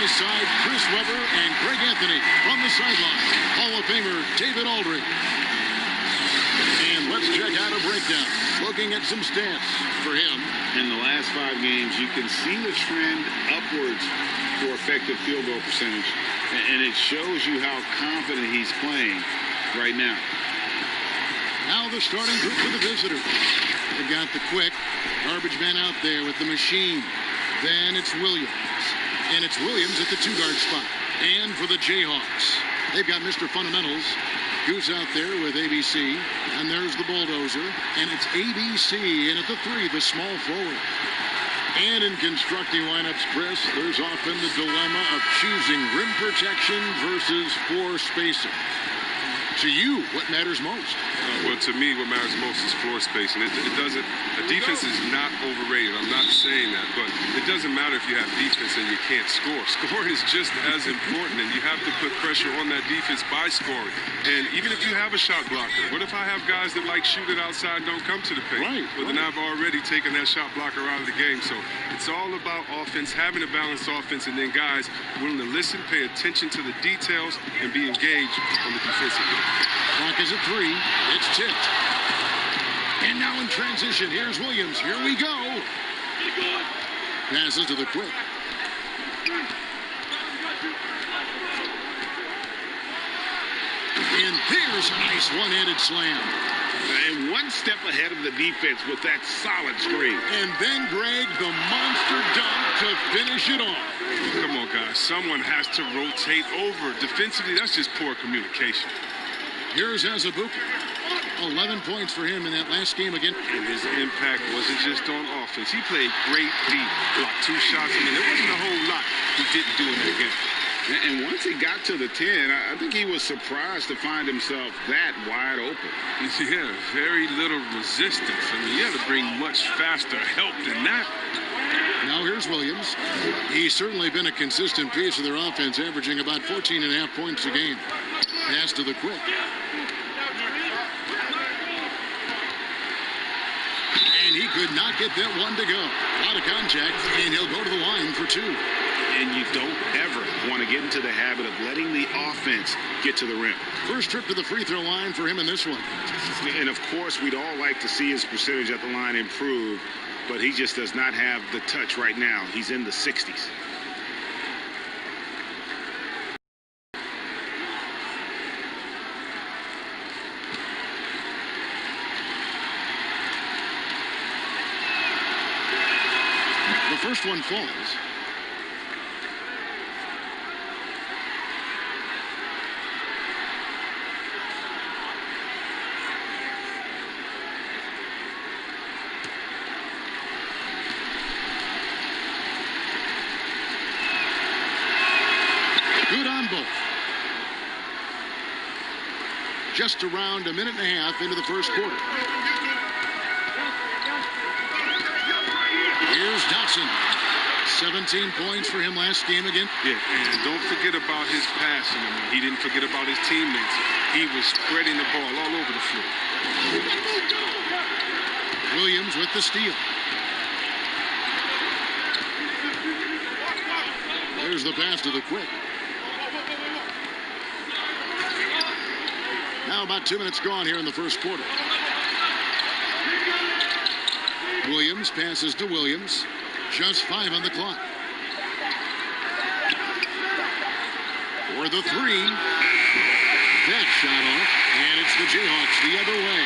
by side, Chris Webber and Greg Anthony. From the sideline, Hall of Famer David Aldridge. And let's check out a breakdown. Looking at some stats for him. In the last 5 games, you can see the trend upwards for effective field goal percentage. And it shows you how confident he's playing right now. Now the starting group for the visitors. They've got the quick garbage man out there with the machine. Then it's Williams. And it's Williams at the 2-guard spot. And for the Jayhawks, they've got Mr. Fundamentals. Goose out there with ABC. And there's the bulldozer. And it's ABC. And at the 3, the small forward. And in constructing lineups, Chris, there's often the dilemma of choosing rim protection versus floor spacing. To you, what matters most? Well, to me, what matters most is floor spacing. It doesn't. A defense is not overrated. I'm not saying that, but it doesn't matter if you have defense and you can't score. Scoring is just as important, and you have to put pressure on that defense by scoring. And even if you have a shot blocker, what if I have guys that like shoot it outside and don't come to the paint? Right. Well, then I've already taken that shot blocker out of the game. So it's all about offense, having a balanced offense, and then guys willing to listen, pay attention to the details, and be engaged on the defensive end. Clock is at 3. It's tipped. And now in transition, here's Williams. Here we go. Passes to the quick. And there's a nice one-handed slam. And one step ahead of the defense with that solid screen. And then, Greg, the monster dunk to finish it off. Come on, guys. Someone has to rotate over. Defensively, that's just poor communication. Here's Azubuike. 11 points for him in that last game again. And his impact wasn't just on offense. He played great deep. Blocked 2 shots. I mean, there wasn't a whole lot he didn't do in that game. And once he got to the 10, I think he was surprised to find himself that wide open. Yeah, very little resistance. I mean, you had to bring much faster help than that. Now here's Williams. He's certainly been a consistent piece of their offense, averaging about 14.5 points a game. Pass to the quick. And he could not get that one to go. A lot of contact, and he'll go to the line for 2. And you don't ever want to get into the habit of letting the offense get to the rim. First trip to the free throw line for him in this one. And, of course, we'd all like to see his percentage at the line improve, but he just does not have the touch right now. He's in the 60s. The first one falls. Good on both. Just around a minute and a half into the first quarter. Here's Dotson. 17 points for him last game again. Yeah, and don't forget about his passing. I mean, he didn't forget about his teammates. He was spreading the ball all over the floor. Williams with the steal. There's the pass to the quick. Now about 2 minutes gone here in the first quarter. Williams passes to Williams. Just 5 on the clock. For the 3. That shot off, and it's the Jayhawks the other way.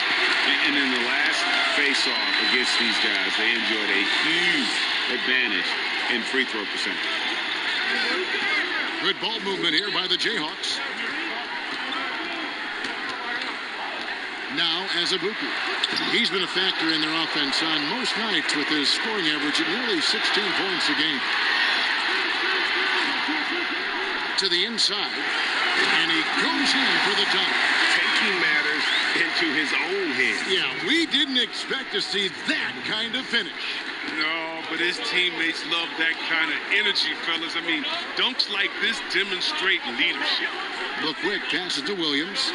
And in the last face-off against these guys, they enjoyed a huge advantage in free throw percentage. Good ball movement here by the Jayhawks. Now Azubuike. He's been a factor in their offense on most nights with his scoring average at nearly 16 points a game. To the inside, and he goes in for the dunk. Taking matters into his own hands. Yeah, we didn't expect to see that kind of finish. No, but his teammates love that kind of energy, fellas. I mean, dunks like this demonstrate leadership. The quick passes to Williams.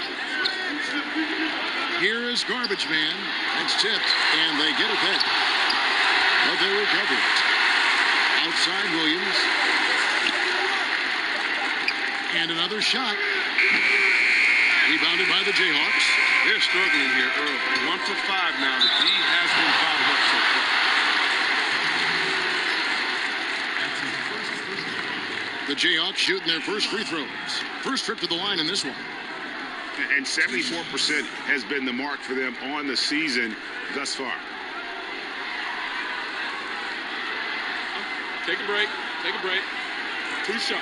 Here is Garbage Man. That's tipped, and they get it back. But they recover it. Outside Williams. And another shot. Rebounded by the Jayhawks. They're struggling here early. 1 for 5 now. The D has been fouled up so far. The Jayhawks shooting their first free throws. First trip to the line in this one. And 74% has been the mark for them on the season thus far. Take a break. Take a break. 2 shots.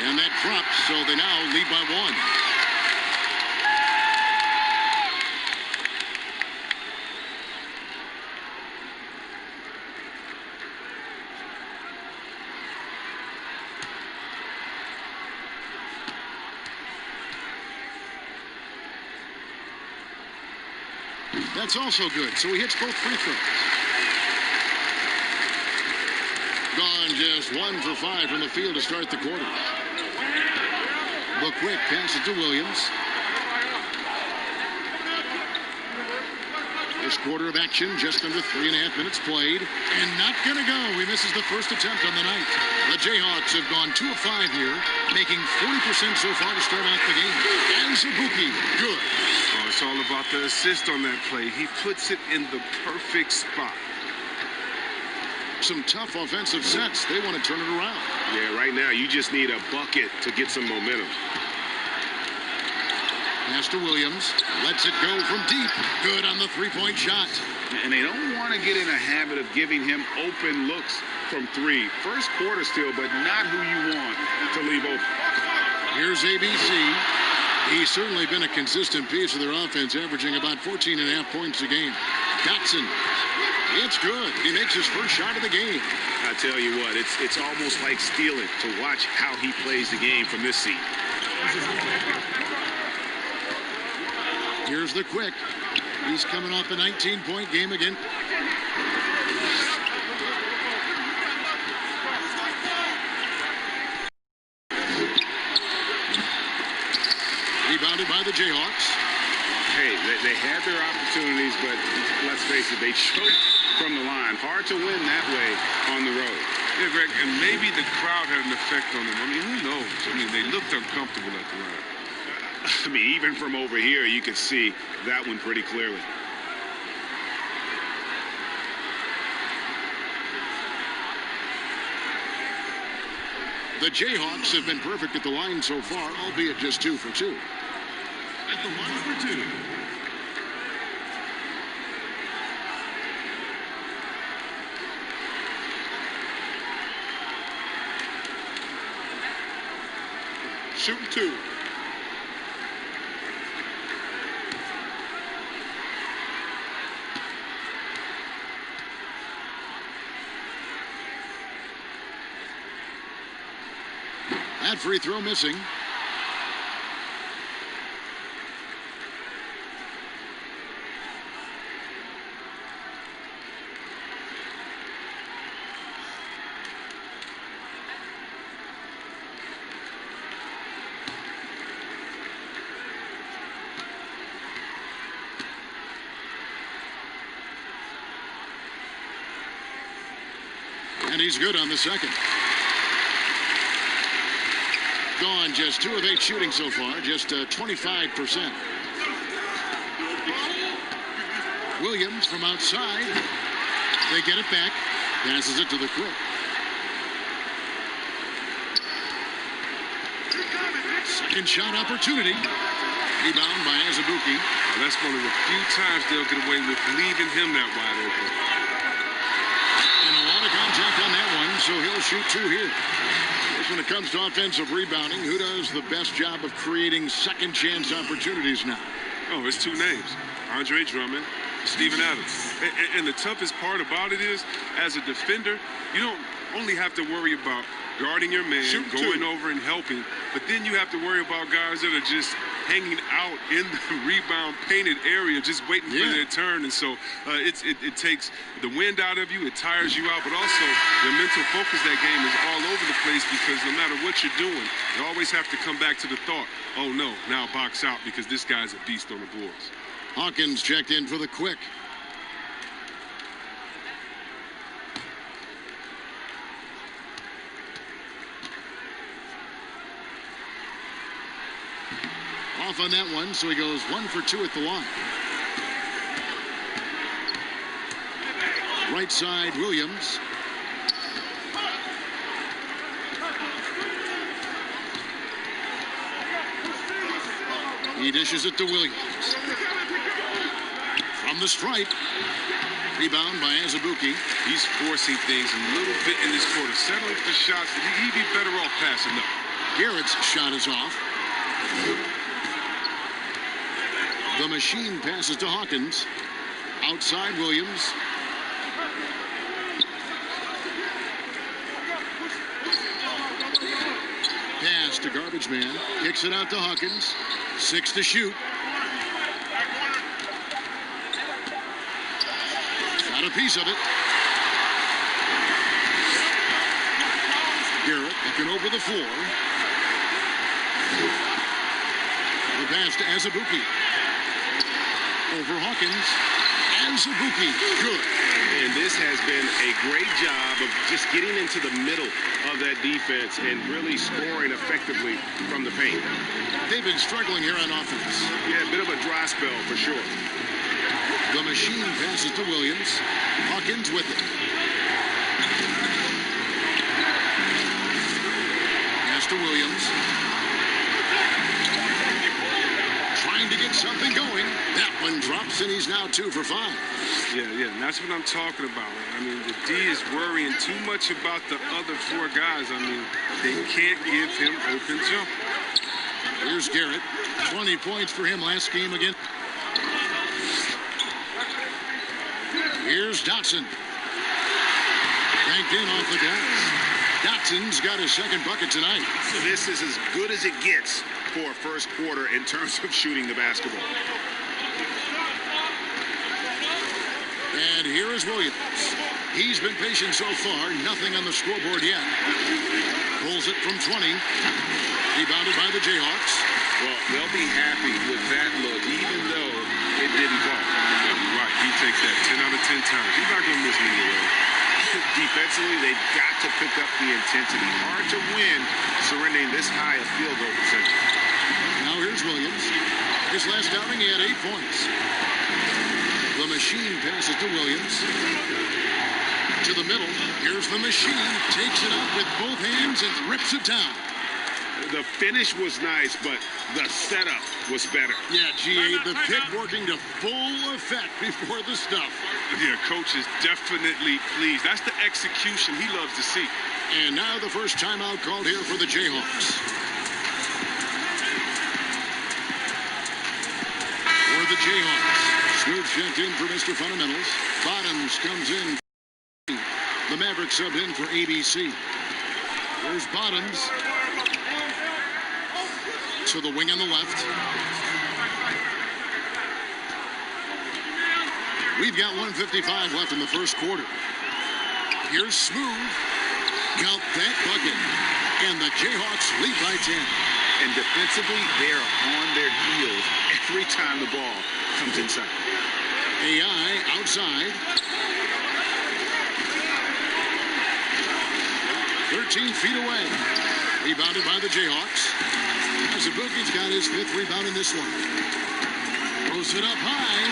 And that drops, so they now lead by 1. That's also good, so he hits both free throws. Gone just 1 for 5 from the field to start the quarter. The quick pass it to Williams. First quarter of action, just under 3.5 minutes played. And not going to go. He misses the first attempt on the night. The Jayhawks have gone 2 of 5 here, making 40% so far to start out the game. And Zabuki, good. Oh, it's all about the assist on that play. He puts it in the perfect spot. Some tough offensive sets. They want to turn it around. Yeah, right now you just need a bucket to get some momentum. Pass to Williams. Lets it go from deep. Good on the three-point shot. And they don't want to get in a habit of giving him open looks from 3. First quarter still, but not who you want to leave open. Here's ABC. He's certainly been a consistent piece of their offense, averaging about 14.5 points a game. Dotson. It's good. He makes his first shot of the game. I tell you what, it's almost like stealing to watch how he plays the game from this seat. Here's the quick. He's coming off a 19-point game again. Rebounded by the Jayhawks. Hey, they had their opportunities, but let's face it, they choked from the line. Hard to win that way on the road. Yeah, Greg, and maybe the crowd had an effect on them. I mean, who knows? I mean, they looked uncomfortable at the line. I mean, even from over here, you could see that one pretty clearly. The Jayhawks have been perfect at the line so far, albeit just 2 for 2. At the line for 2. Shooting 2. That free throw missing. And he's good on the second. Gone just 2 of 8 shooting so far, just 25%. Williams from outside. They get it back. Passes it to the quick. Second shot opportunity. Rebound by Azubuike. Well, that's one of the few times they'll get away with leaving him that wide open. And a lot of contact on that one, so he'll shoot 2 here. When it comes to offensive rebounding, who does the best job of creating second chance opportunities now? Oh, it's 2 names. Andre Drummond, Steven Adams. And the toughest part about it is, as a defender, you don't only have to worry about guarding your man, going over and helping, but then you have to worry about guys that are just hanging out in the rebound painted area, just waiting for their turn. And so it takes the wind out of you, it tires you out, but also the mental focus that game is all over the place, because no matter what you're doing, you always have to come back to the thought, oh no, now box out because this guy's a beast on the boards. Hawkins checked in for the quick. Off on that one, so he goes 1 for 2 at the line. Right side, Williams. He dishes it to Williams. From the stripe. Rebound by Azubuike. He's forcing things a little bit in this quarter. Settling for shots. He'd be better off passing them. Garrett's shot is off. The machine passes to Hawkins. Outside Williams. Pass to Garbage Man. Kicks it out to Hawkins. 6 to shoot. Got a piece of it. Garrett looking over the floor. The pass to Azubuike. Over Hawkins. Azubuike. Good. And this has been a great job of just getting into the middle of that defense and really scoring effectively from the paint. They've been struggling here on offense. Yeah, a bit of a dry spell for sure. The machine passes to Williams. Hawkins with it. Pass to Williams. Trying to get something going. That one drops, and he's now 2 for 5. Yeah, and that's what I'm talking about. I mean, the D is worrying too much about the other 4 guys. I mean, they can't give him open jump. Here's Garrett. 20 points for him last game again. Here's Dotson. Banked in off the glass. Dotson's got his second bucket tonight. So this is as good as it gets for a first quarter in terms of shooting the basketball. And here is Williams. He's been patient so far. Nothing on the scoreboard yet. Pulls it from 20. Rebounded by the Jayhawks. Well, they'll be happy with that look, even though it didn't fall. Yeah, right, he takes that 10 out of 10 times. He's not going to miss many of those. Defensively, they've got to pick up the intensity. Hard to win surrendering this high a field goal percentage. Now here's Williams. His last outing, he had 8 points. The machine passes to Williams. To the middle. Here's the machine. Takes it up with both hands and rips it down. The finish was nice, but the setup was better. Yeah, GA, the pick working to full effect before the stuff. Yeah, coach is definitely pleased. That's the execution he loves to see. And now the first timeout called here for the Jayhawks. For the Jayhawks, Smooth checked in for Mr. Fundamentals. Bottoms comes in. The Mavericks subbed in for ABC. There's Bottoms. To the wing on the left. We've got 1:55 left in the first quarter. Here's Smooth. Count that bucket. And the Jayhawks lead by 10. And defensively, they're on their heels every time the ball comes inside. AI outside. 13 feet away. Rebounded by the Jayhawks. Azubuike's got his 5th rebound in this one. Throws it up high.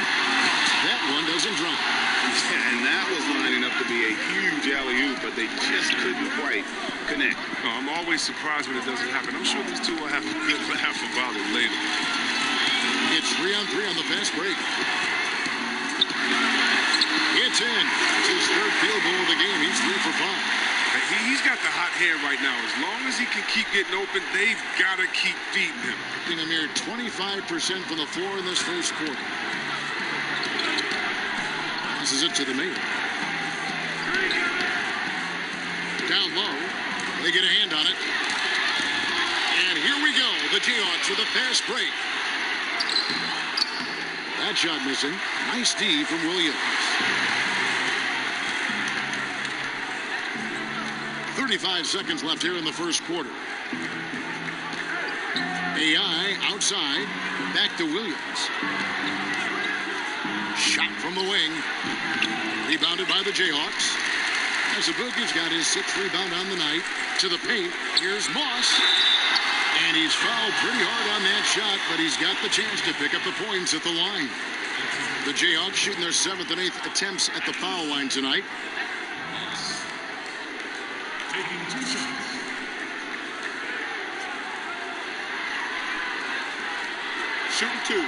That one doesn't drop. And that was lining up to be a huge alley-oop, but they just couldn't quite connect. Oh, I'm always surprised when it doesn't happen. I'm sure these two will have a good laugh about it later. It's 3-on-3 on the fast break. It's in. It's his 3rd field goal of the game. He's 3 for 5. He's got the hot hand right now. As long as he can keep getting open, they've got to keep feeding him. In a mere 25% from the floor in this first quarter. This is it to the main. Down low. They get a hand on it. And here we go. The Jayhawks with a fast break. That shot missing. Nice D from Williams. 35 seconds left here in the first quarter. AI outside. Back to Williams. from the wing. Rebounded by the Jayhawks. Azubuike's got his 6th rebound on the night. To the paint. Here's Moss. And he's fouled pretty hard on that shot, but he's got the chance to pick up the points at the line. The Jayhawks shooting their 7th and 8th attempts at the foul line tonight. Taking 2 shots. Shooting 2.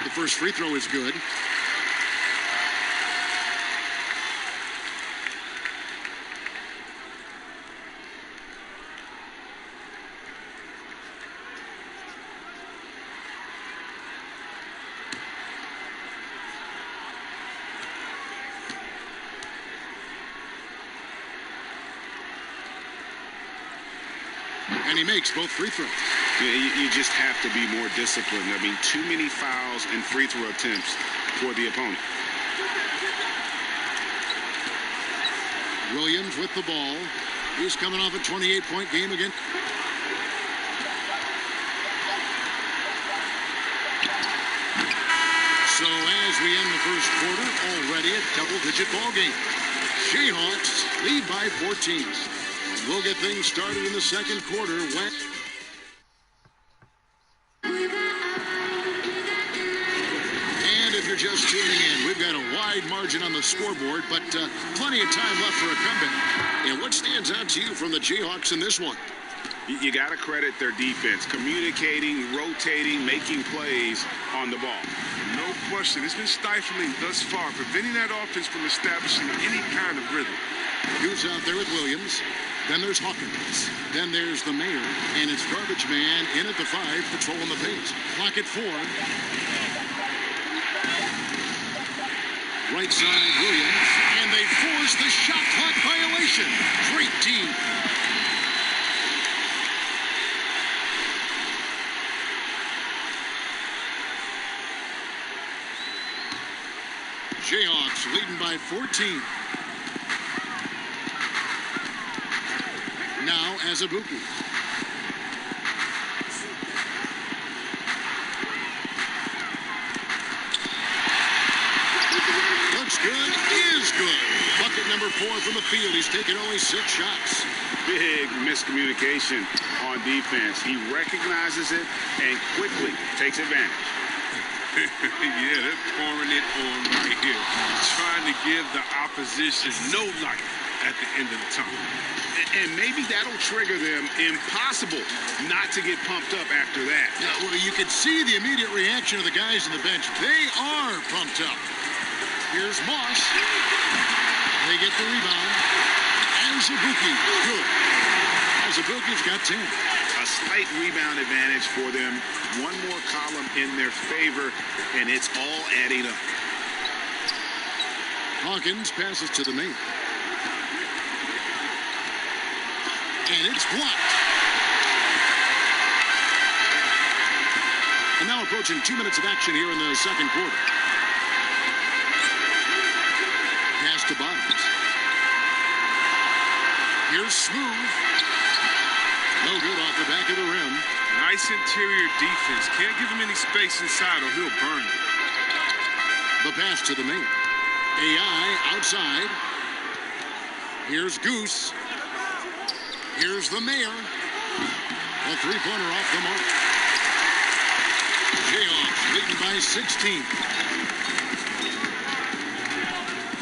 The first free throw is good. And he makes both free throws. You just have to be more disciplined. I mean, too many fouls and free throw attempts for the opponent. Williams with the ball. He's coming off a 28-point game again. So as we end the first quarter, already a double-digit ball game. Jayhawks lead by 14. We'll get things started in the second quarter when... And if you're just tuning in, we've got a wide margin on the scoreboard, but plenty of time left for a comeback. And what stands out to you from the Jayhawks in this one? You got to credit their defense, communicating, rotating, making plays on the ball. No question. It's been stifling thus far, preventing that offense from establishing any kind of rhythm. Who's out there with Williams? Then there's Hawkins. Then there's the mayor. And it's Garbage Man in at the 5, patrolling the paint. Clock at 4. Right side, Williams. And they force the shot clock violation. Great D. Jayhawks leading by 14. Now Azubuike. Looks good, is good. Bucket number 4 from the field. He's taken only 6 shots. Big miscommunication on defense. He recognizes it and quickly takes advantage. Yeah, they're pouring it on right here. Trying to give the opposition no life at the end of the tunnel. And maybe that'll trigger them. Impossible not to get pumped up after that. Yeah, well, you can see the immediate reaction of the guys on the bench. They are pumped up. Here's Moss. They get the rebound. Azubuike, good. Azubuike's got 10. A slight rebound advantage for them. One more column in their favor, and it's all adding up. Hawkins passes to the main. And it's blocked. And now approaching 2 minutes of action here in the second quarter. Pass to Bottoms. Here's Smooth. No good off the back of the rim. Nice interior defense. Can't give him any space inside or he'll burn you. The pass to the main. AI outside. Here's Goose. Here's the mayor. A three-pointer off the mark. Jayhawks leading by 16.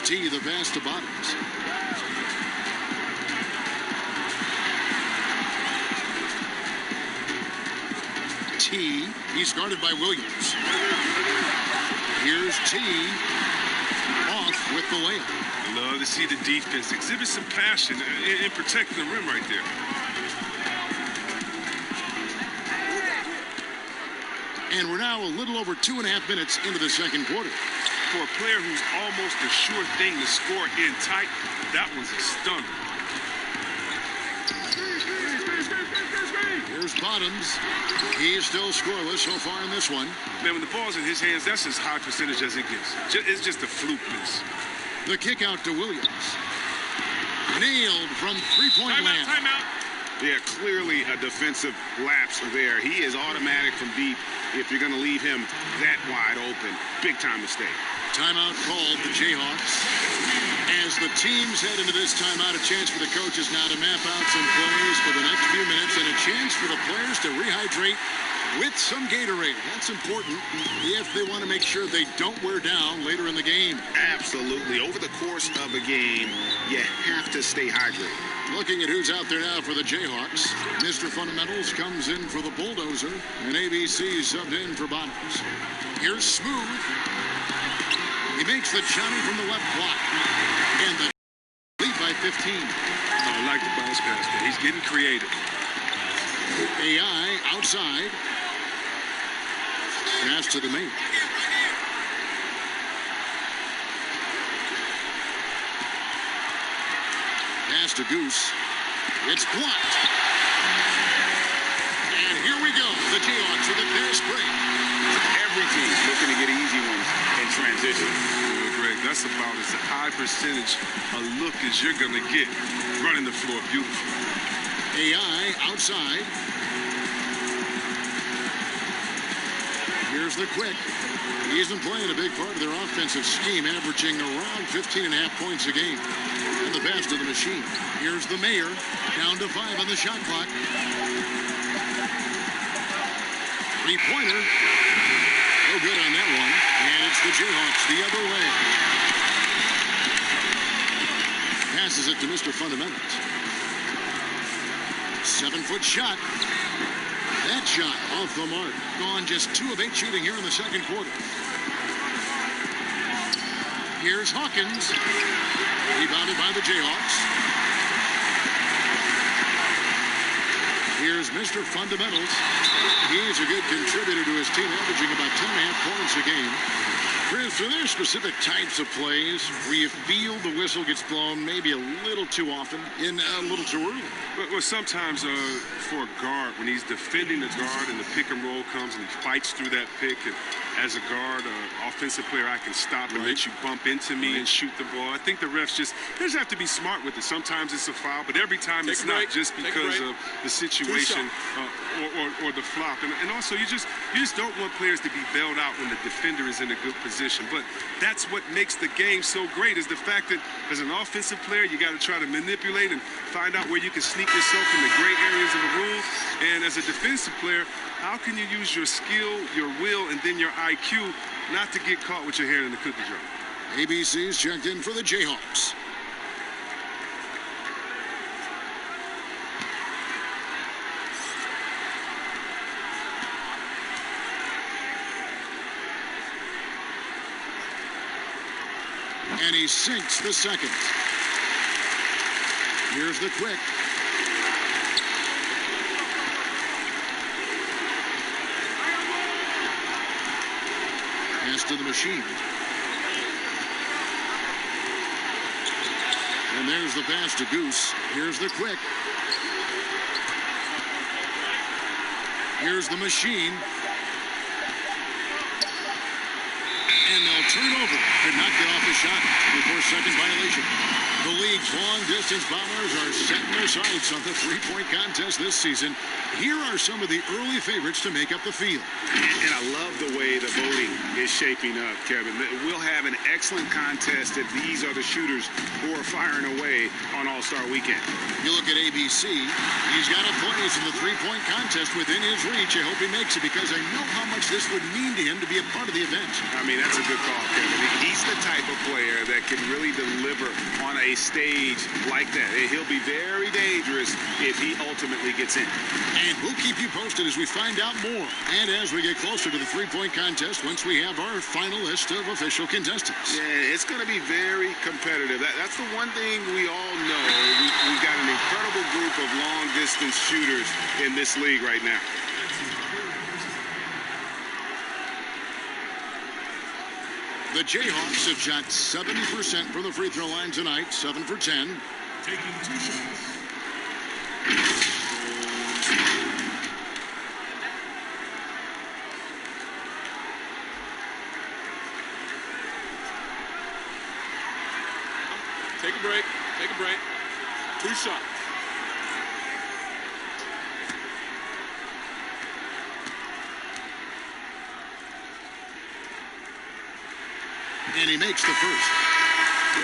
T, the pass to Bottoms. T, he's guarded by Williams. Here's T, off with the layup. Love to see the defense exhibit some passion in protecting the rim right there. And we're now a little over 2.5 minutes into the second quarter. For a player who's almost a sure thing to score in tight, that one's a stunner. Here's Bottoms. He's still scoreless so far in this one. Man, when the ball's in his hands, that's as high percentage as it gets. It's just a fluke miss. The kick out to Williams. Nailed from three-point land. Timeout. Yeah, clearly a defensive lapse there. He is automatic from deep if you're going to leave him that wide open. Big time mistake. Timeout called the Jayhawks. As the teams head into this timeout, a chance for the coaches now to map out some plays for the next few minutes and a chance for the players to rehydrate with some Gatorade. That's important if they want to make sure they don't wear down later in the game. Absolutely. Over the course of a game, you have to stay hydrated. Looking at who's out there now for the Jayhawks. Mr. Fundamentals comes in for the Bulldozer, and ABC subbed in for Bottoms. Here's Smooth. He makes the Johnny from the left block. And the lead by 15. I like the bounce pass there. He's getting creative. AI outside. Pass to the main. Pass to Goose. It's blocked. And here we go. The Jayhawks with a fast break. Every team's looking to get easy ones in transition. Greg, that's about as high percentage a look as you're going to get running the floor. Beautiful. AI outside. Here's the quick. He isn't playing a big part of their offensive scheme, averaging around 15.5 points a game. And the pass to the machine. Here's the Mayor, down to 5 on the shot clock. Three-pointer. No good on that one. And it's the Jayhawks the other way. Passes it to Mr. Fundamentals. 7-foot shot. That shot off the mark. Gone just 2 of 8 shooting here in the second quarter. Here's Hawkins. Rebounded by the Jayhawks. Here's Mr. Fundamentals. He's a good contributor to his team, averaging about 10.5 points a game. Chris, are there specific types of plays where you feel the whistle gets blown maybe a little too often and a little too early? Well, sometimes for a guard, when he's defending the guard and the pick and roll comes and he fights through that pick, and as a guard, offensive player, I can stop and let you bump into me and shoot the ball. I think the refs just have to be smart with it. Sometimes it's a foul, but every time it's not just because of the situation or the flop. And also, you just don't want players to be bailed out when the defender is in a good position. But that's what makes the game so great, is the fact that as an offensive player, you got to try to manipulate and find out where you can sneak yourself in the gray areas of the rule. And as a defensive player, how can you use your skill, your will, and then your IQ not to get caught with your hand in the cookie jar? ABC's checked in for the Jayhawks. And he sinks the second. Here's the quick. Pass to the machine. And there's the pass to Goose. Here's the quick. Here's the machine. And they'll turn it over. Did not get off the shot before second violation. The league's long-distance bombers are setting their sights on the three-point contest this season. Here are some of the early favorites to make up the field. And I love the way the voting is shaping up, Kevin. We'll have an excellent contest if these are the shooters who are firing away on All-Star Weekend. You look at ABC. He's got a place in the three-point contest within his reach. I hope he makes it because I know how much this would mean to him to be a part of the event. I mean, that's a good call, Kevin. He's the type of player that can really deliver on a stage like that. He'll be very dangerous if he ultimately gets in. And we'll keep you posted as we find out more. And as we get closer to the three-point contest, once we have our final list of official contestants. Yeah, it's going to be very competitive. That's the one thing we all know. We've got an incredible group of long-distance shooters in this league right now. The Jayhawks have shot 70% from the free throw line tonight, 7 for 10. Taking 2 shots. Take a break. Take a break. 2 shots. And he makes the first.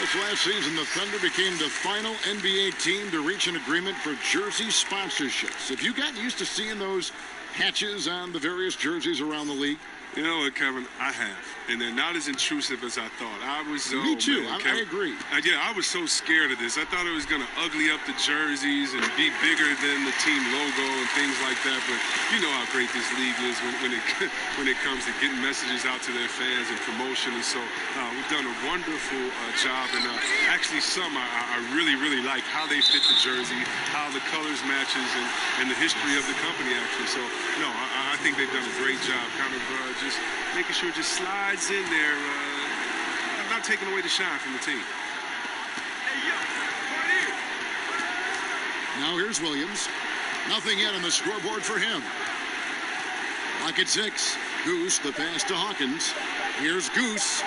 This last season, the Thunder became the final NBA team to reach an agreement for jersey sponsorships. Have you gotten used to seeing those patches on the various jerseys around the league? You know what, Kevin? I have. And they're not as intrusive as I thought. Me too. Man, I agree. Yeah, I was so scared of this. I thought it was going to ugly up the jerseys and be bigger than the team logo and things like that. But you know how great this league is when it comes to getting messages out to their fans and promotion. And so we've done a wonderful job. And actually I really, really like how they fit the jersey, how the colors matches, and the history of the company, actually. So, no, I think they've done a great job kind of just making sure it just slides in there, not taking away the shine from the team. Now here's Williams. Nothing yet on the scoreboard for him. Clock at 6. Goose, the pass to Hawkins. Here's Goose.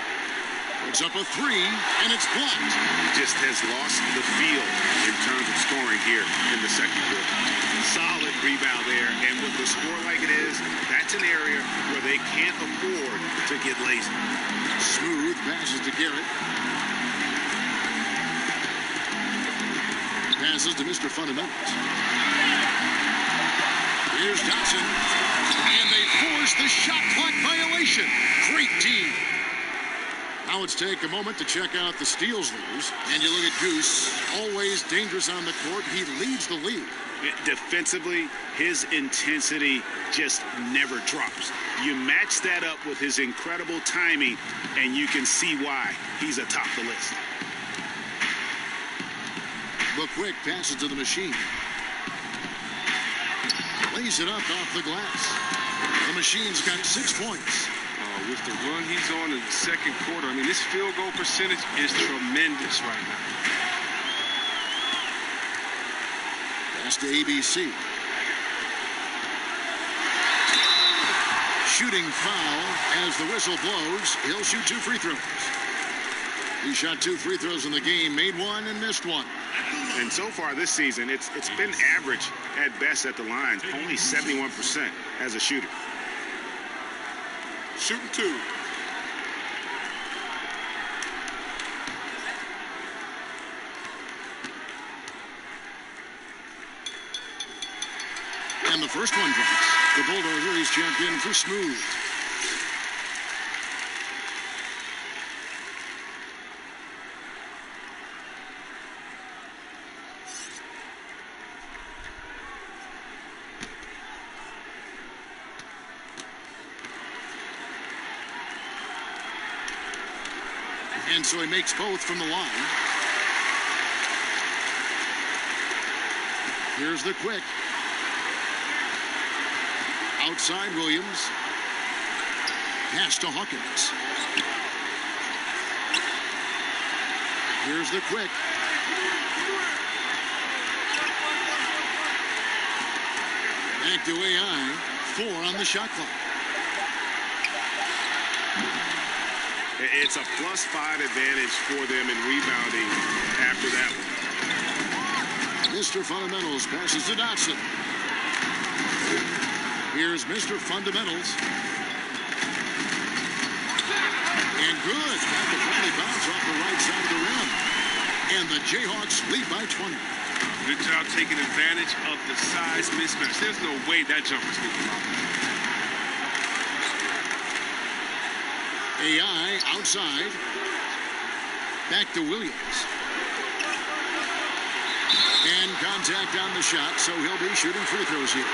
Puts up a 3, and it's blocked. Just has lost the feel in terms of scoring here in the second quarter. Solid rebound there, and with the score like it is, that's an area where they can't afford to get lazy. Smooth passes to Garrett. Passes to Mr. Fundamentals. Here's Dotson, and they force the shot clock violation. Great team. Now let's take a moment to check out the steals leaders. And you look at Goose, always dangerous on the court. He leads the league. Defensively, his intensity just never drops. You match that up with his incredible timing, and you can see why he's atop the list. Look quick, passes to the machine. Lays it up off the glass. The machine's got 6 points. With the run he's on in the second quarter, I mean, this field goal percentage is tremendous right now. Pass to ABC. Shooting foul as the whistle blows. He'll shoot 2 free throws. He shot 2 free throws in the game, made 1 and missed 1. And so far this season, it's been average at best at the line. Only 71% as a shooter. Shooting 2. And the first one drops. The bulldozer, he's checked in for Smooth. And so he makes both from the line. Here's the quick. Outside Williams. Pass to Hawkins. Here's the quick. Back to AI. 4 on the shot clock. It's a +5 advantage for them in rebounding after that one. Mr. Fundamentals passes to Dotson. Here's Mr. Fundamentals. And good. Got the friendly bounce off the right side of the rim. And the Jayhawks lead by 20. Good job taking advantage of the size mismatch. There's no way that jumper's getting out. AI outside. Back to Williams. And contact on the shot, so he'll be shooting free throws here.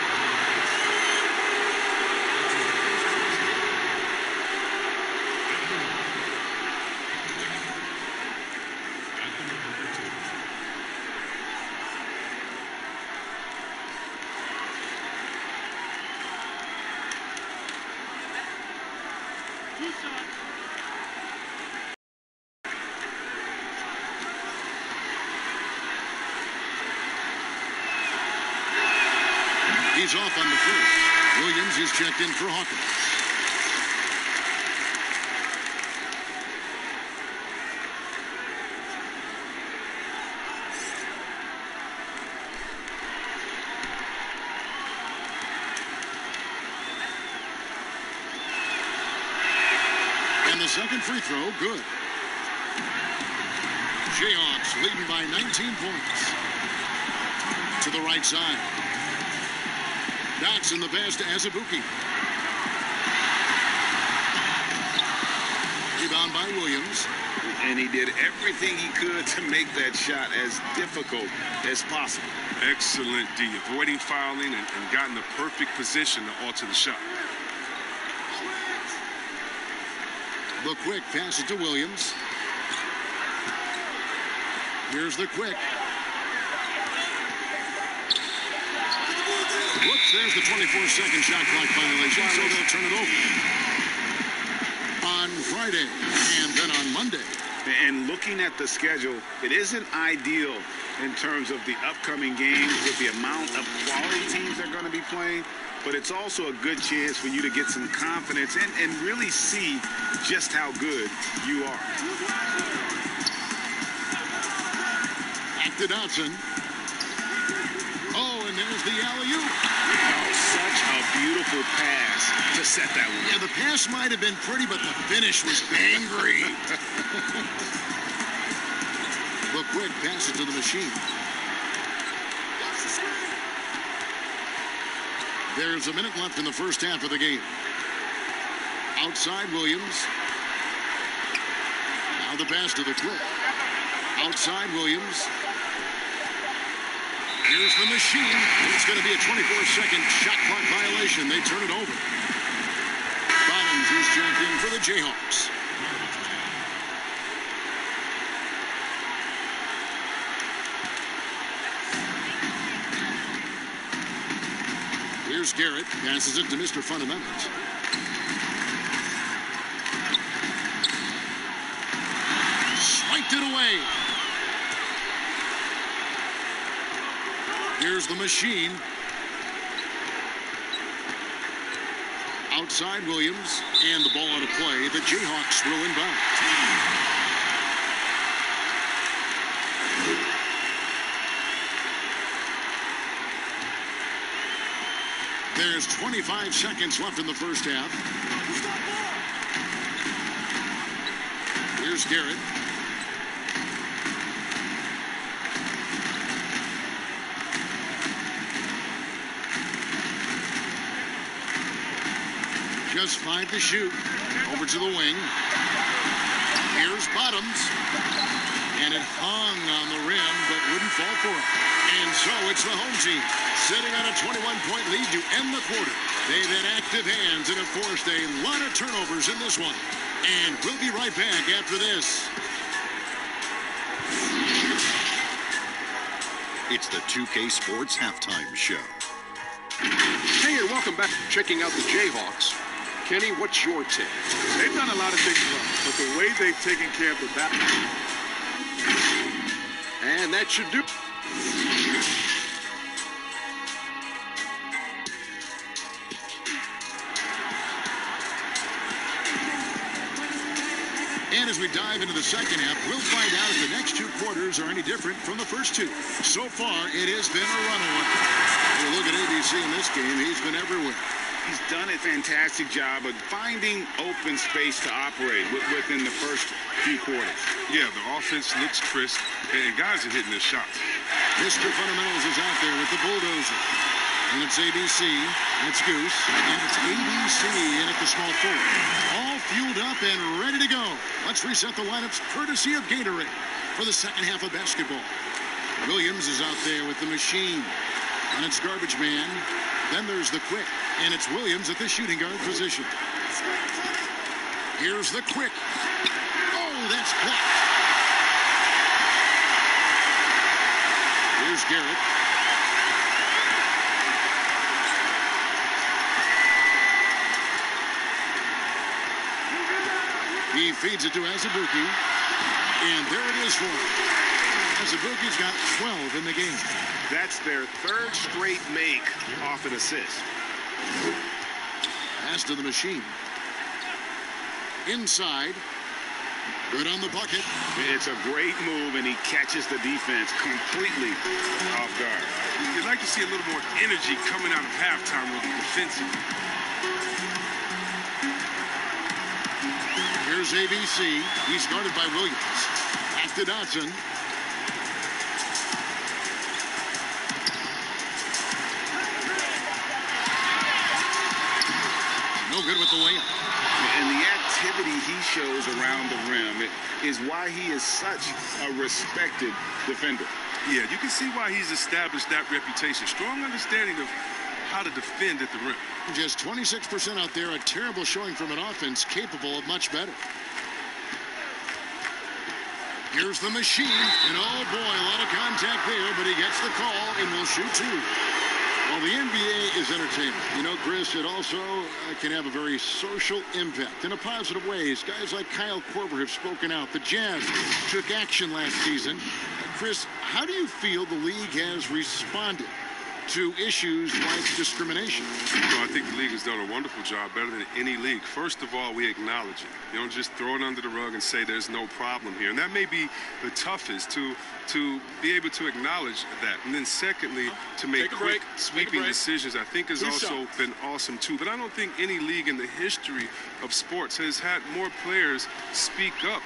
He's off on the first. Williams is checked in for Hawkins. the second free throw, good. Jayhawks leading by 19 points. To the right side. Dotson the pass to Azubuike. Rebound by Williams. And he did everything he could to make that shot as difficult as possible. Excellent D, avoiding fouling and got in the perfect position to alter the shot. The quick pass it to Williams. Here's the quick. Whoops, there's the 24-second shot clock violation, so they'll turn it over. On Friday and then on Monday. And looking at the schedule, it isn't ideal in terms of the upcoming games with the amount of quality teams they're going to be playing, but it's also a good chance for you to get some confidence and really see just how good you are. Back to Dotson. Oh, and there's the alley-oop. Oh, such a beautiful pass to set that one. Yeah, the pass might have been pretty, but the finish was angry. The quick pass it to the machine. There's a minute left in the first half of the game. Outside Williams. Now the pass to the quick. Outside Williams. Here's the machine. It's going to be a 24-second shot clock violation. They turn it over. Bottoms is checked in for the Jayhawks. Here's Garrett. Passes it to Mr. Fundamentals. Swiped it away. Here's the machine. Outside Williams, and the ball out of play. The Jayhawks will inbound. There's 25 seconds left in the first half. Here's Garrett. Just 5 to shoot. Over to the wing. Here's Bottoms. And it hung on the rim, but wouldn't fall for it. And so it's the home team sitting on a 21-point lead to end the quarter. They've had active hands and have forced a lot of turnovers in this one. And we'll be right back after this. It's the 2K Sports Halftime Show. Hey, and welcome back. Checking out the Jayhawks. Kenny, what's your take? They've done a lot of things well, but the way they've taken care of the back. And that should do. And as we dive into the second half, we'll find out if the next 2 quarters are any different from the first 2. So far, it has been a runaway. You look at ABC in this game, he's been everywhere. He's done a fantastic job of finding open space to operate within the first few quarters. Yeah, the offense looks crisp, and guys are hitting their shots. Mr. Fundamentals is out there with the bulldozer. And it's ABC, that's Goose, and it's ABC in at the small forward. All fueled up and ready to go. Let's reset the lineups courtesy of Gatorade for the second half of basketball. Williams is out there with the machine. And it's Garbage Man. Then there's the quick. And it's Williams at the shooting guard position. Here's the quick. Oh, that's blocked. Here's Garrett. He feeds it to Azubuike. And there it is for him. Azubuike's got 12 in the game. That's their 3rd straight make off an assist. Pass to the machine. Inside. Good on the bucket. It's a great move, and he catches the defense completely off guard. You'd like to see a little more energy coming out of halftime with the defensive. Here's Here's ABC. He's guarded by Williams. Back to Dotson. No good with the layup. And the activity he shows around the rim is why he is such a respected defender. Yeah, you can see why he's established that reputation. Strong understanding of how to defend at the rim. Just 26% out there, a terrible showing from an offense capable of much better. Here's the machine, and oh boy, a lot of contact there, but he gets the call and will shoot two. Well, the NBA is entertainment. You know, Chris, it also can have a very social impact in a positive ways. Guys like Kyle Korver have spoken out. The Jazz took action last season. Chris, how do you feel the league has responded to issues like discrimination? Well, I think the league has done a wonderful job, better than any league. First of all, we acknowledge it. You don't just throw it under the rug and say there's no problem here. And that may be the toughest, to be able to acknowledge that. And then secondly, to make quick, sweeping decisions, I think has also been awesome too. But I don't think any league in the history of sports has had more players speak up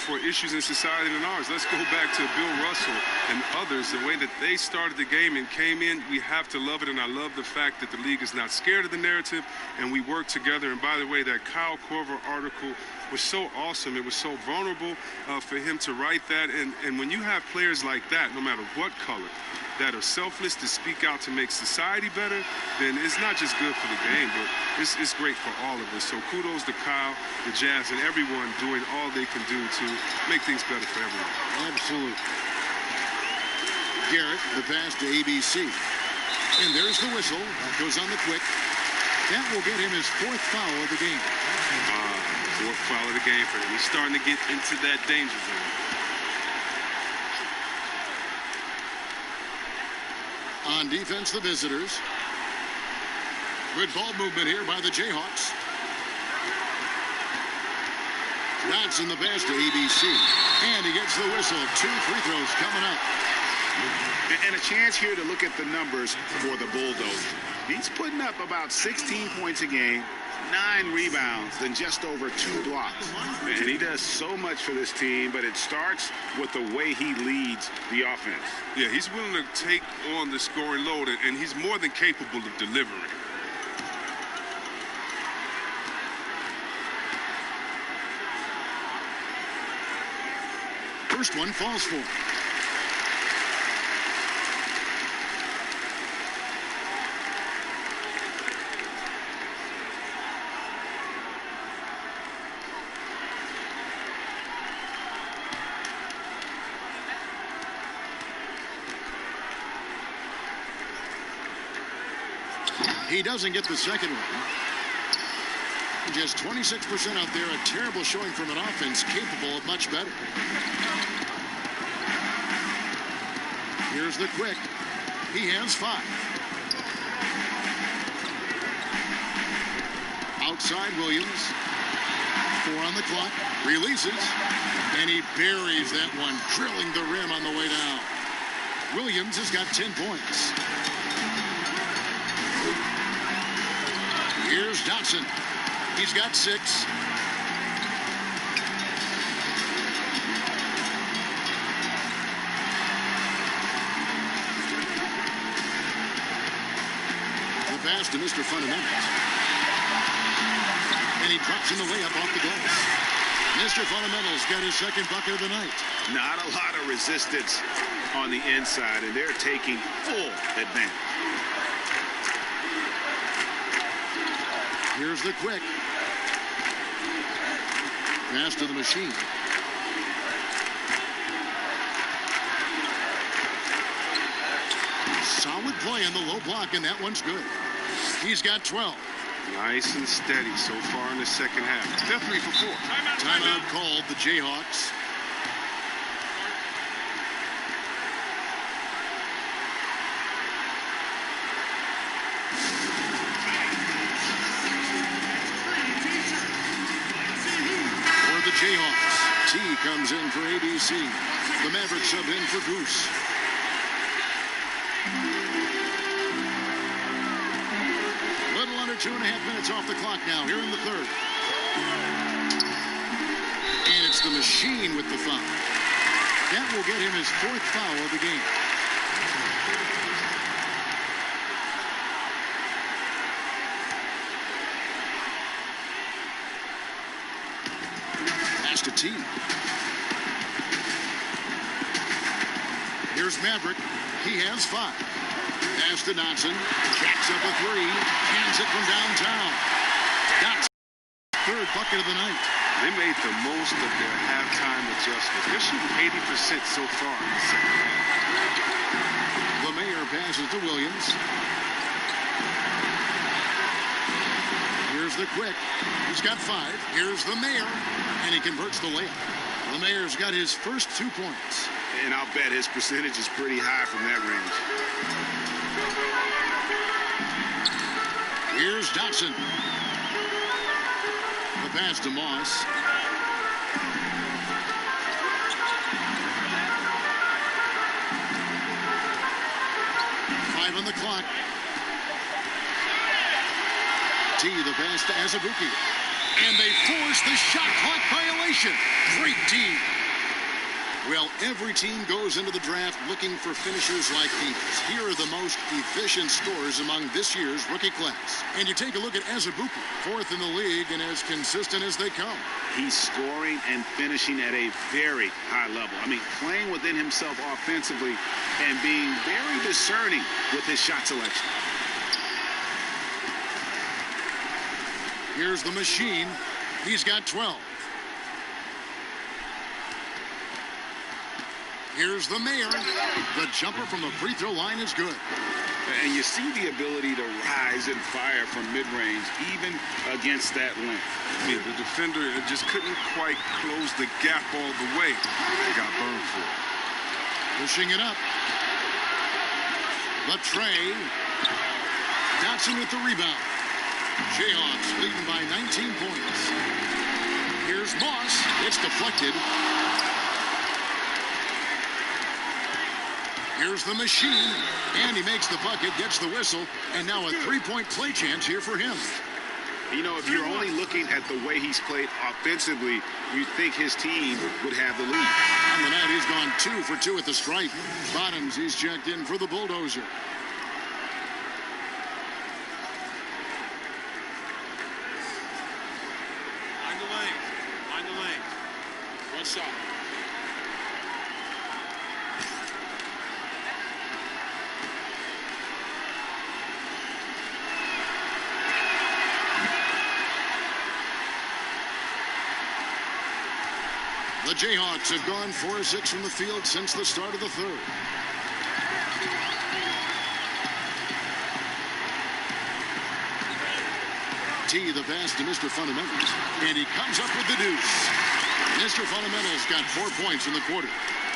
for issues in society than ours. Let's go back to Bill Russell and others, the way that they started the game and came in. We have to love it, and I love the fact that the league is not scared of the narrative, and we work together. And by the way, that Kyle Korver article was so awesome. It was so vulnerable for him to write that. And when you have players like that, no matter what color, that are selfless to speak out to make society better, then it's not just good for the game, but it's great for all of us. So kudos to Kyle, the Jazz, and everyone doing all they can do to make things better for everyone. Absolutely. Garrett, the pass to ABC. And there's the whistle. That goes on the quick. That will get him his fourth foul of the game. Fourth foul of the game for him. He's starting to get into that danger zone. On defense, the visitors. Good ball movement here by the Jayhawks. Dotson the pass to ABC. And he gets the whistle. 2 free throws coming up. And a chance here to look at the numbers for the Bulldogs. He's putting up about 16 points a game, 9 rebounds, and just over 2 blocks. And he does so much for this team, but it starts with the way he leads the offense. Yeah, he's willing to take on the scoring load, and he's more than capable of delivering. First one falls for him. He doesn't get the second one. Just 26% out there, a terrible showing from an offense capable of much better. Here's the quick. He has 5. Outside Williams. 4 on the clock. Releases. And he buries that one, drilling the rim on the way down. Williams has got 10 points. Here's Dotson. He's got 6. The pass to Mr. Fundamentals. And he drops in the layup off the glass. Mr. Fundamentals got his second bucket of the night. Not a lot of resistance on the inside, and they're taking full advantage. Here's the quick. Pass to the machine. Solid play in the low block, and that one's good. He's got 12. Nice and steady so far in the second half. They're 3 for 4. Timeout called, the Jayhawks. Jayhawks. T comes in for ABC. The Mavericks sub in for Goose. Little under 2.5 minutes off the clock now here in the third. It's the machine with the foul. That will get him his 4th foul of the game. Pass to T. Here's Maverick. He has 5. Pass to Dotson. Jacks up a 3. Hands it from downtown. Dotson, 3rd bucket of the night. They made the most of their halftime adjustments. They're shooting 80% so far in the second half. The Mayor passes to Williams. Here's the quick. He's got 5. Here's the Mayor. And he converts the layup. The Mayor's got his first 2 points. And I'll bet his percentage is pretty high from that range. Here's Dotson. The pass to Moss. On the clock. T, the pass to Azubuike. And they force the shot clock violation. Great D. Well, every team goes into the draft looking for finishers like these. Here are the most efficient scorers among this year's rookie class. And you take a look at Azubuike, 4th in the league and as consistent as they come. He's scoring and finishing at a very high level. I mean, playing within himself offensively and being very discerning with his shot selection. Here's the machine. He's got 12. Here's the Mayor. The jumper from the free throw line is good. And you see the ability to rise and fire from mid-range, even against that length. Yeah, the defender just couldn't quite close the gap all the way. They got burned for it. Pushing it up. The tray. Dotson with the rebound. Jayhawks leading by 19 points. Here's Moss. It's deflected. Here's the machine, and he makes the bucket, gets the whistle, and now a 3-point play chance here for him. You know, if you're only looking at the way he's played offensively, you'd think his team would have the lead. On the night, he's gone 2 for 2 at the stripe. Bottoms, he's checked in for the Bulldozer. Find the lane. Find the lane. One shot. The Jayhawks have gone 4 of 6 from the field since the start of the 3rd. T, the pass to Mr. Fundamentals, and he comes up with the deuce. Mr. Fundamentals got 4 points in the quarter.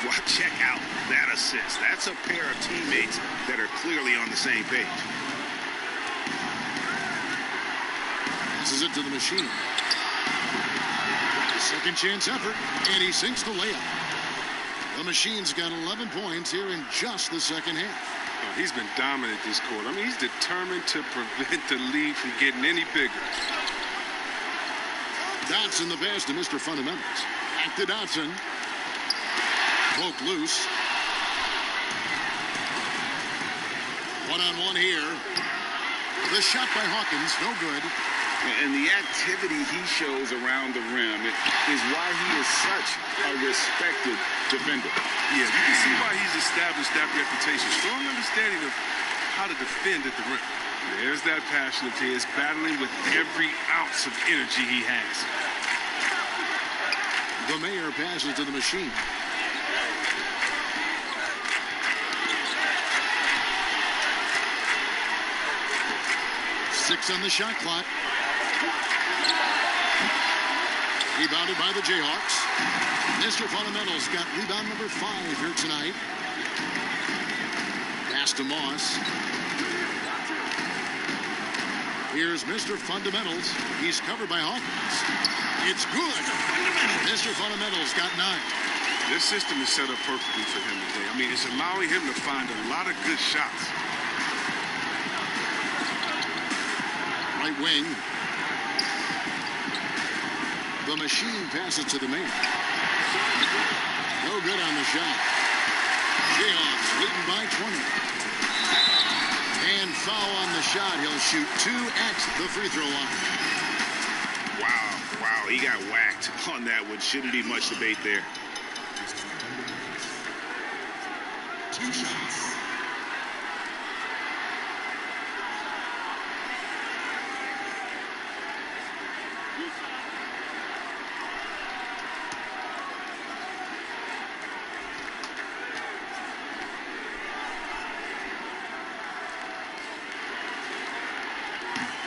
Well, check out that assist. That's a pair of teammates that are clearly on the same page. Passes it to the machine. Second chance effort, and he sinks the layup. The machine's got 11 points here in just the second half. Oh, he's been dominant this quarter. I mean, he's determined to prevent the lead from getting any bigger. Dotson the pass to Mr. Fundamentals. Back to Dotson. Poke loose. One-on-one here. The shot by Hawkins, no good. And the activity he shows around the rim is why he is such a respected defender. Yeah, you can see why he's established that reputation. Strong understanding of how to defend at the rim. There's that passion of his, battling with every ounce of energy he has. The Mayor passes to the machine. Six on the shot clock. Rebounded by the Jayhawks. Mr. Fundamentals got rebound number 5 here tonight. Pass to Moss. Here's Mr. Fundamentals. He's covered by Hawkins. It's good. Mr. Fundamentals got 9. This system is set up perfectly for him today. I mean, it's allowing him to find a lot of good shots. Right wing. The machine passes to the man. No good on the shot. Jayhawks leading by 20. And foul on the shot. He'll shoot 2 at the free throw line. Wow, he got whacked on that one. Shouldn't be much debate there. 2 shots.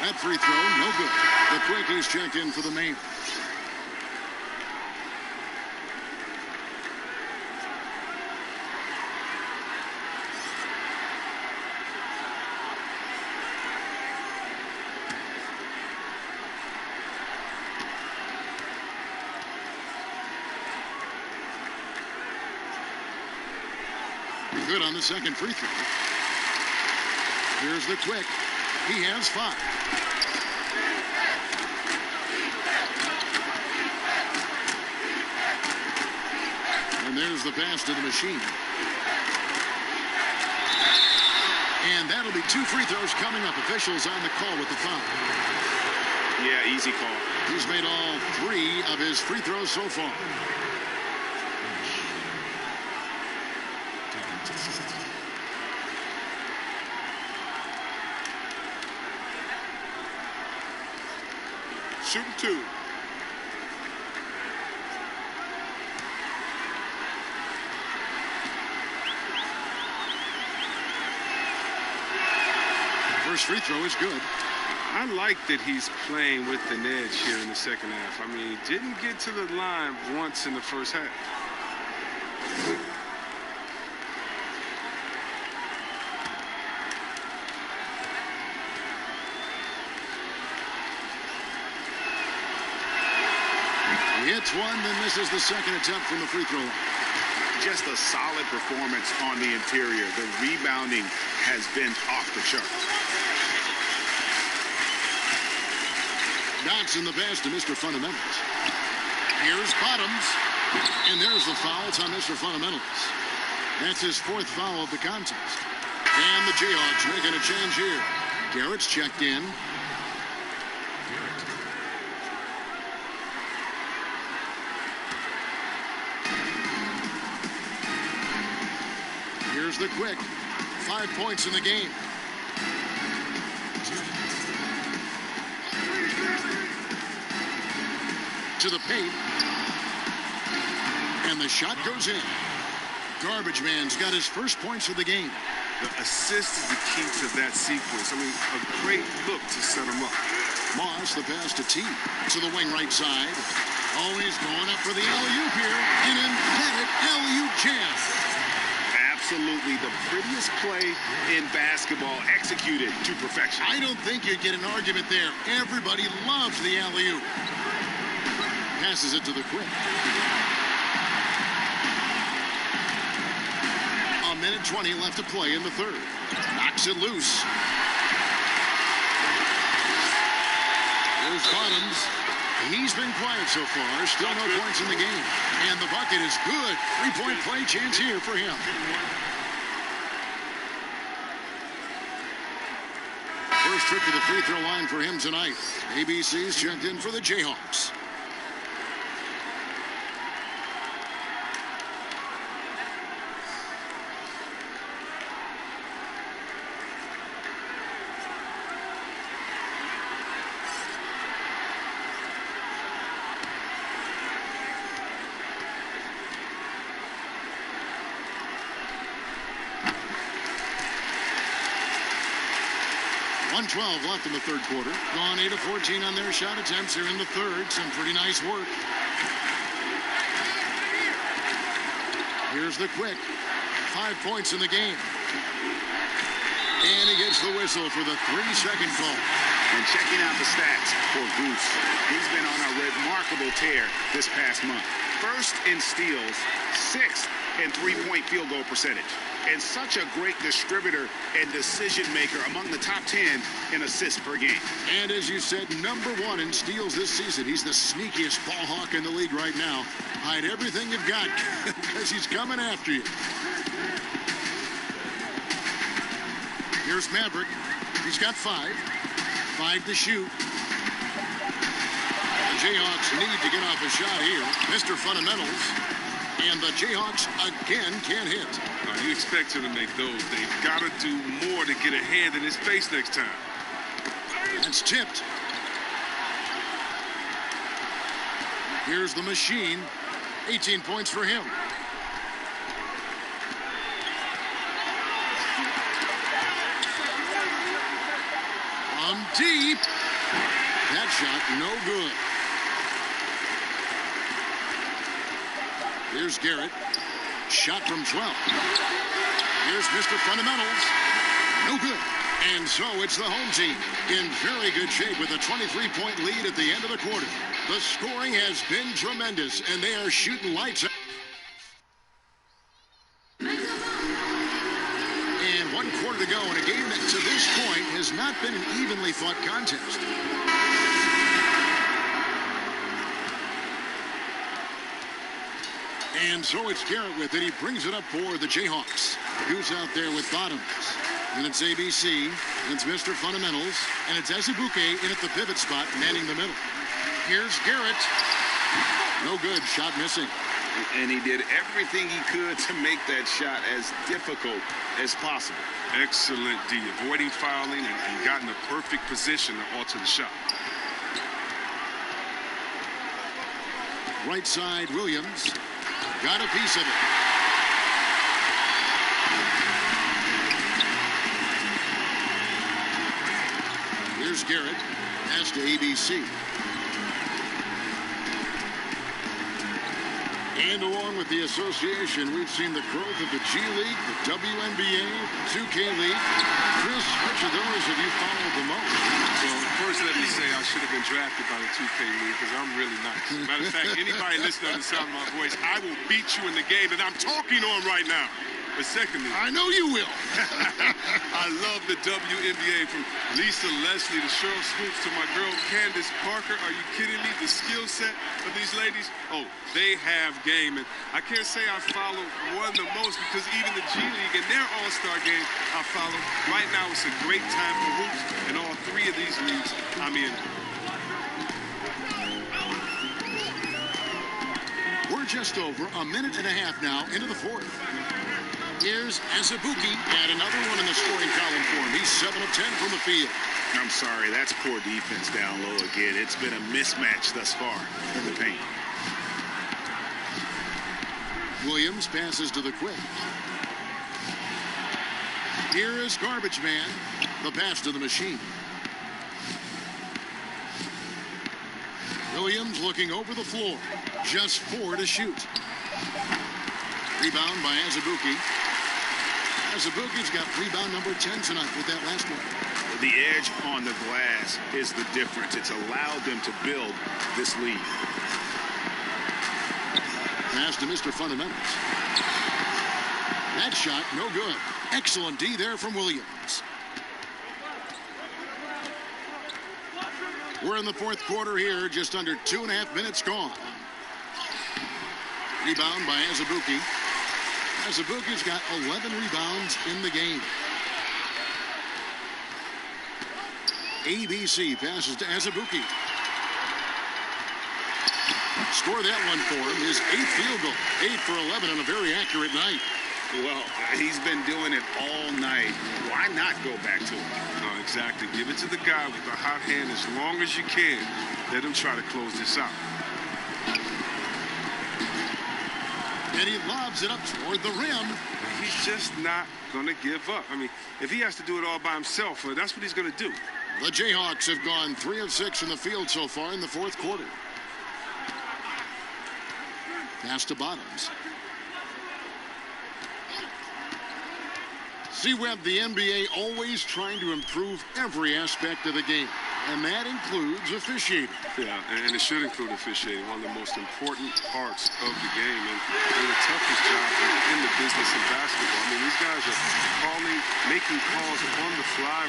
That free throw, no good. The Quickies checked in for the main. Good on the second free throw. Here's the Quick. He has 5. And there's the pass to the machine. And that'll be 2 free throws coming up. Officials on the call with the foul. Yeah, easy call. He's made all 3 of his free throws so far. Shooting 2. First free throw is good. I like that he's playing with an edge here in the second half. I mean, he didn't get to the line once in the first half. He hits one, then misses the second attempt from the free throw line. Just a solid performance on the interior. The rebounding has been off the charts. Dotson the pass to Mr. Fundamentals. Here's Bottoms. And there's the foul. It's on Mr. Fundamentals. That's his 4th foul of the contest. And the Jayhawks making a change here. Garrett's checked in. Here's the Quick. 5 points in the game. To the paint. And the shot goes in. Garbage Man's got his first points of the game. The assist is the key to that sequence. I mean, a great look to set him up. Moss, the pass to T. To the wing right side. Oh, he's going up for the alley-oop here. An emphatic alley-oop jam. Absolutely the prettiest play in basketball, executed to perfection. I don't think you'd get an argument there. Everybody loves the alley-oop. Passes it to the Quick. A minute 20 left to play in the third. Knocks it loose. There's Bottoms. He's been quiet so far. Still no points in the game. And the bucket is good. 3-point play chance here for him. First trip to the free throw line for him tonight. ABC's checked in for the Jayhawks. .12 left in the third quarter. Gone 8 of 14 on their shot attempts here in the third. Some pretty nice work. Here's the Quick. 5 points in the game. And he gets the whistle for the 3-second call. And checking out the stats for Goose. He's been on a remarkable tear this past month. First in steals, 6th and three-point field goal percentage. And such a great distributor and decision maker among the top 10 in assists per game. And as you said, #1 in steals this season. He's the sneakiest ball hawk in the league right now. Hide everything you've got because he's coming after you. Here's Maverick. He's got 5. 5 to shoot. The Jayhawks need to get off a shot here. Mr. Fundamentals. And the Jayhawks again can't hit. You expect him to make those. They've got to do more to get a hand in his face next time. That's tipped. Here's the machine. 18 points for him. From deep. That shot no good. Here's Garrett. Shot from 12. Here's Mr. Fundamentals. No good. And so it's the home team in very good shape with a 23-point lead at the end of the quarter. The scoring has been tremendous, and they are shooting lights out. And 1 quarter to go in a game that to this point has not been an evenly fought contest. And so it's Garrett with it. He brings it up for the Jayhawks. Who's out there with Bottoms? And it's ABC. And it's Mr. Fundamentals. And it's Ezebuke in at the pivot spot, manning the middle. Here's Garrett. No good. Shot missing. And he did everything he could to make that shot as difficult as possible. Excellent D. Avoiding fouling and got in the perfect position to alter the shot. Right side, Williams. Got a piece of it. Here's Garrett. Pass to ABC. And along with the association, we've seen the growth of the G League, the WNBA, 2K League. Chris, which of those have you followed the most? Well, first let me say I should have been drafted by the 2K League because I'm really nice. Matter of fact, anybody listening to the sound of my voice, I will beat you in the game that I'm talking on right now. But secondly, I know you will. I love the WNBA, from Lisa Leslie to Cheryl Swoops to my girl Candace Parker. Are you kidding me? The skill set of these ladies, oh, they have game. And I can't say I follow one the most because even the G League and their all-star game I follow. Right now it's a great time for hoops, and all 3 of these leagues I'm in. We're just over a minute and a half now into the 4th. Here's Ezebuke at another one in the scoring column for him. He's 7 of 10 from the field. I'm sorry, that's poor defense down low again. It's been a mismatch thus far in the paint. Williams passes to the quick. Here is Garbage Man. The pass to the machine. Williams looking over the floor. Just 4 to shoot. Rebound by Ezebuke. Ezebuke's got rebound number 10 tonight with that last one. The edge on the glass is the difference. It's allowed them to build this lead. Pass to Mr. Fundamentals. That shot, no good. Excellent D there from Williams. We're in the 4th quarter here, just under 2.5 minutes gone. Rebound by Ezebuke. Ezebuke's got 11 rebounds in the game. ABC passes to Ezebuke. Score that one for him. His 8th field goal. 8 for 11 on a very accurate night. Well, he's been doing it all night. Why not go back to him? Oh, exactly. Give it to the guy with the hot hand as long as you can. Let him try to close this out. And he lobs it up toward the rim. He's just not going to give up. I mean, if he has to do it all by himself, that's what he's going to do. The Jayhawks have gone 3 of 6 from the field so far in the 4th quarter. Pass to Bottoms. See, Webb, the NBA always trying to improve every aspect of the game. and that includes officiating. Yeah, and it should include officiating, one of the most important parts of the game, and one of the toughest jobs in the business of basketball. I mean, these guys are making calls on the fly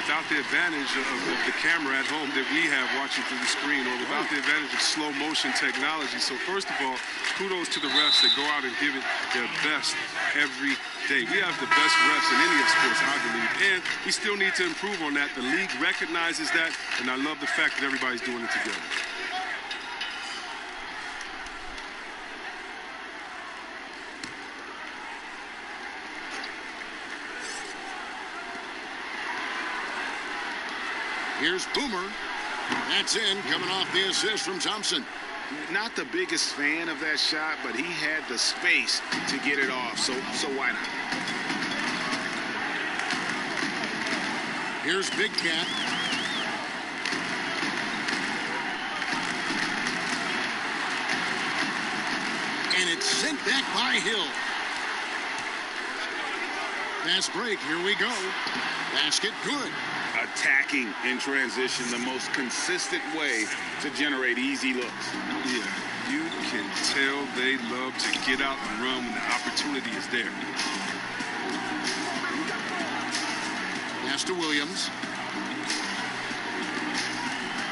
without the advantage of the camera at home that we have watching through the screen, or without the advantage of slow motion technology. So first of all, kudos to the refs that go out and give it their best every day. We have the best refs in any of sports, I believe, and we still need to improve on that. The league recognizes that, and I love the fact that everybody's doing it together. Here's Boomer. That's in, coming off the assist from Thompson. Not the biggest fan of that shot, but he had the space to get it off, so why not? Here's Big Cat. And it's sent back by Hill. Fast break, here we go. Basket good. Attacking in transition, the most consistent way to generate easy looks. Yeah, you can tell they love to get out and run when the opportunity is there. Pass to Williams.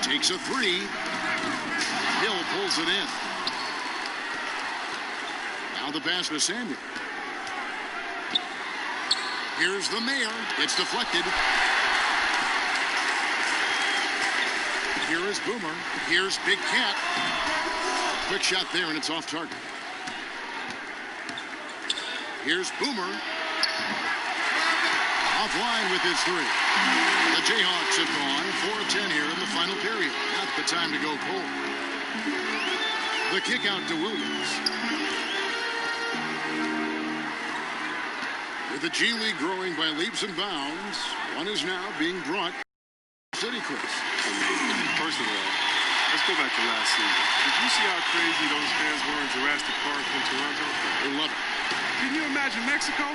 Takes a three. Hill pulls it in. Now the pass to Samuel. Here's the Mayor. It's deflected. Here is Boomer. Here's Big Cat. Quick shot there, and it's off target. Here's Boomer. Offline with his three. The Jayhawks have gone 4 of 10 here in the final period. Not the time to go cold. The kick out to Williams. With the G League growing by leaps and bounds, one is now being brought to City, Chris. First of all, let's go back to last season. Did you see how crazy those fans were in Jurassic Park in Toronto? They love it. Can you imagine Mexico?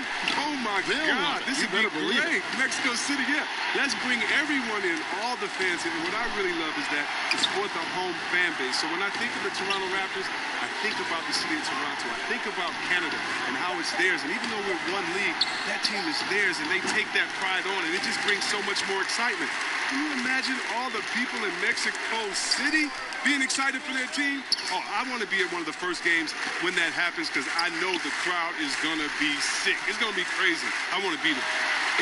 Oh my God, this would be great. Mexico City, yeah. Let's bring everyone in, all the fans in. And what I really love is that it's for the home fan base. So when I think of the Toronto Raptors, I think about the city of Toronto. I think about Canada and how it's theirs. And even though we're one league, that team is theirs, and they take that pride on, and it just brings so much more excitement. Can you imagine all the people in Mexico City being excited for their team? Oh, I want to be at one of the first games when that happens, because I know the crowd is going to be sick. It's going to be crazy. I want to be there.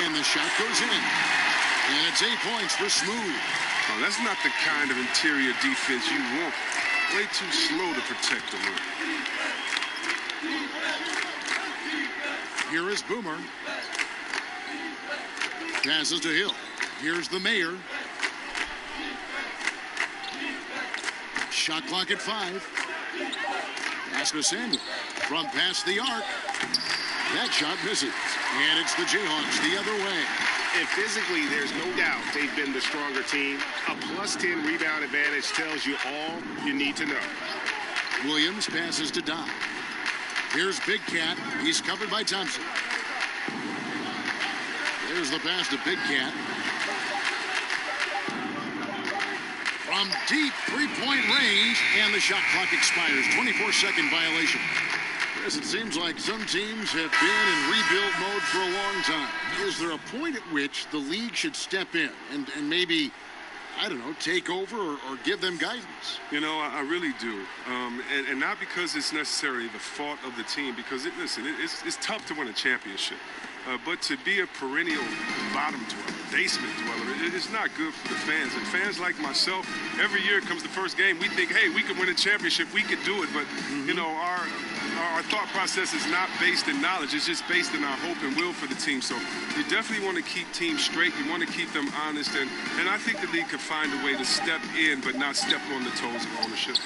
And the shot goes in. And it's 8 points for Smooth. Oh, that's not the kind of interior defense you want. Way too slow to protect the rim. Here is Boomer. Passes to Hill. Here's the Mayor. Shot clock at 5. Pass to Samuel. From past the arc. That shot misses. And it's the Jayhawks the other way. And physically, there's no doubt they've been the stronger team. A +10 rebound advantage tells you all you need to know. Williams passes to Don. Here's Big Cat. He's covered by Thompson. There's the pass to Big Cat. From deep three-point range, and the shot clock expires. 24-second violation. Yes, it seems like some teams have been in rebuild mode for a long time. Is there a point at which the league should step in and maybe, I don't know, take over or give them guidance? You know, I really do. And not because it's necessarily the fault of the team, because, it's tough to win a championship. But to be a perennial bottom dweller, basement dweller, it's not good for the fans. And fans like myself, every year comes the first game, we think, hey, we could win a championship, we could do it. But, you know, our thought process is not based in knowledge. It's just based in our hope and will for the team. So you definitely want to keep teams straight. You want to keep them honest. And I think the league could find a way to step in but not step on the toes of ownership.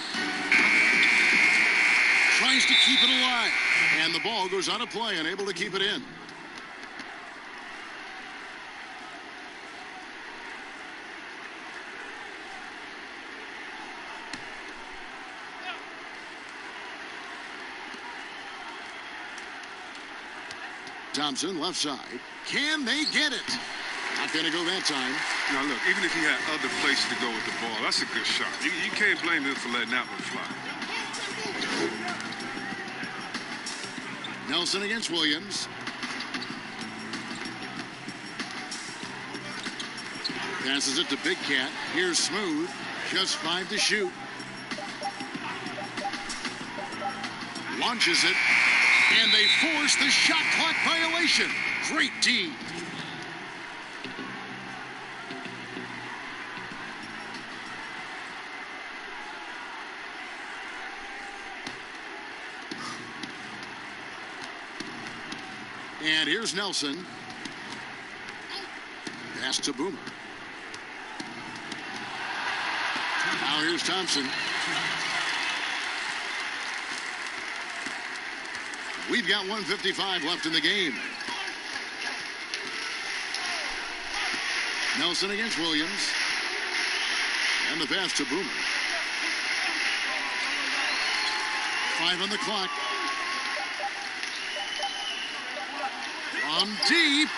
Tries to keep it alive. And the ball goes out of play, unable to keep it in. Thompson, left side. Can they get it? Not going to go that time. Now, look, even if he had other places to go with the ball, that's a good shot. You can't blame him for letting that one fly. Nelson against Williams. Passes it to Big Cat. Here's Smooth. Just 5 to shoot. Launches it. And they force the shot clock violation. Great D. And here's Nelson. Pass to Boomer. Now here's Thompson. We've got 1:55 left in the game. Nelson against Williams. And the pass to Boomer. 5 on the clock. From deep.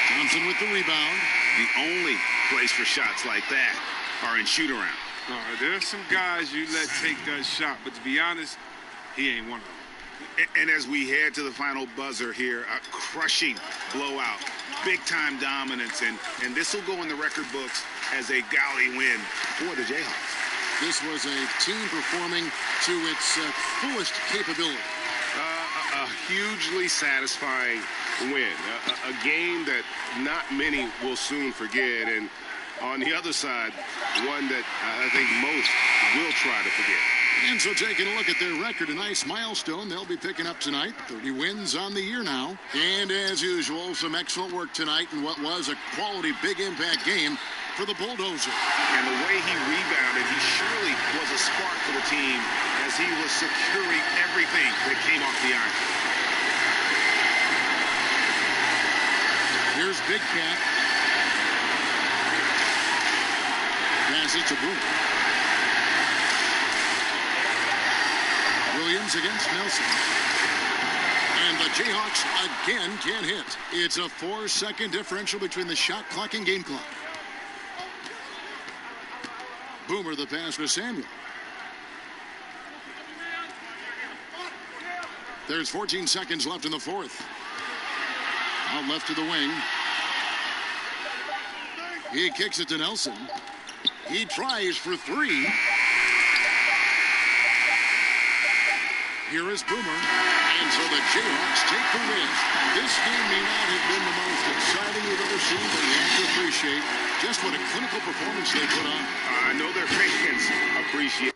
Thompson with the rebound. The only place for shots like that are in shoot-around. All right, there's some guys you let take that shot, but to be honest, he ain't one of them. And as we head to the final buzzer here, a crushing blowout, big-time dominance, and this will go in the record books as a golly win for the Jayhawks. This was a team performing to its fullest capability. A hugely satisfying win. A game that not many will soon forget. And on the other side, one that I think most will try to forget. And so taking a look at their record, a nice milestone they'll be picking up tonight. 30 wins on the year now. And as usual, some excellent work tonight in what was a quality big impact game for the Bulldozer. And the way he rebounded, he surely was a spark for the team as he was securing everything that came off the iron. Here's Big Cat. Passes to Boomer. Williams against Nelson. And the Jayhawks again can't hit. It's a 4-second differential between the shot clock and game clock. Boomer, the pass to Samuel. There's 14 seconds left in the fourth. Out left to the wing. He kicks it to Nelson. He tries for 3. Here is Boomer. And so the Jayhawks take the win. This game may not have been the most exciting we've ever seen, but you have to appreciate just what a clinical performance they put on. I know their fans appreciate